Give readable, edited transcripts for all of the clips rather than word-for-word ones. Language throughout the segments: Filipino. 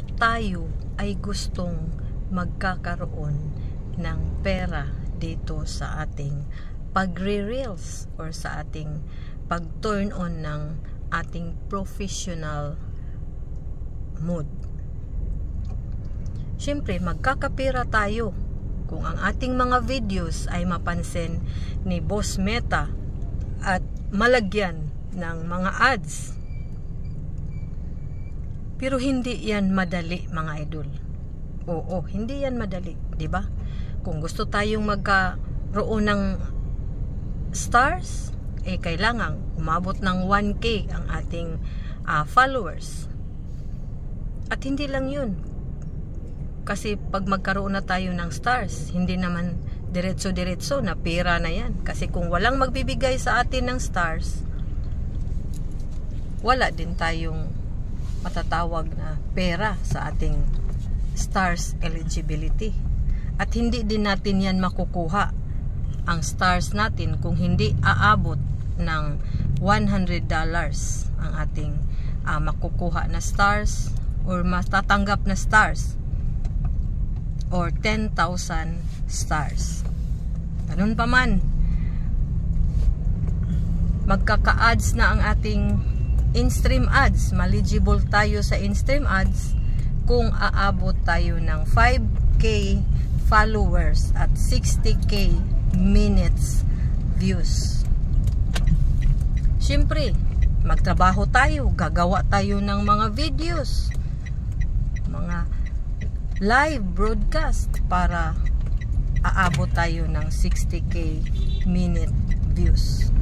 lahat tayo ay gustong magkakaroon ng pera dito sa ating pagre-reels or sa ating pag-turn on ng ating professional mode. Siyempre, magkakapera tayo kung ang ating mga videos ay mapansin ni Boss Meta at malagyan ng mga ads. Pero hindi yan madali, mga idol. Oo, hindi yan madali, 'di ba? Kung gusto tayong magkaroon ng stars, kailangan umabot ng 1K ang ating followers. At hindi lang 'yun. Kasi pag magkaroon na tayo ng stars, hindi naman diretso-diretso na pera na yan. Kasi kung walang magbibigay sa atin ng stars, wala din tayong matatawag na pera sa ating stars eligibility. At hindi din natin yan makukuha ang stars natin kung hindi aabot ng $100 ang ating makukuha na stars or matatanggap na stars or 10,000 stars. Ganun pa man, magkaka-ads na ang ating in-stream ads. Maligible tayo sa in-stream ads kung aabot tayo ng 5K followers at 60K minutes views. Siyempre, magtrabaho tayo, gagawa tayo ng mga videos, mga live broadcast para aabot tayo ng 60K minute views.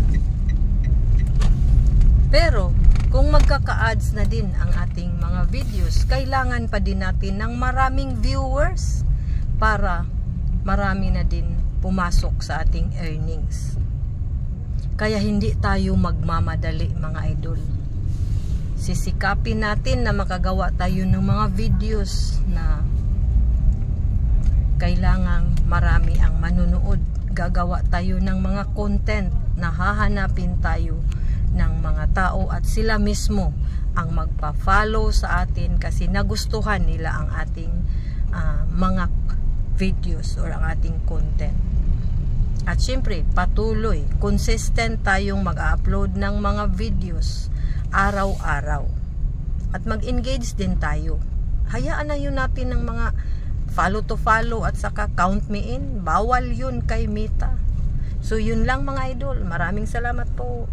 Pero kung magkaka-ads na din ang ating mga videos, kailangan pa din natin ng maraming viewers para marami na din pumasok sa ating earnings. Kaya hindi tayo magmamadali, mga idol. Sisikapin natin na makagawa tayo ng mga videos na kailangang marami ang manunood. Gagawa tayo ng mga content na hahanapin tayo ng mga tao at sila mismo ang magpa-follow sa atin kasi nagustuhan nila ang ating mga videos or ang ating content. At syempre, patuloy, consistent tayong mag-upload ng mga videos araw-araw. At mag-engage din tayo. Hayaan na yun natin ng mga follow to follow at saka count me in. Bawal yun kay Meta. So yun lang, mga idol. Maraming salamat po.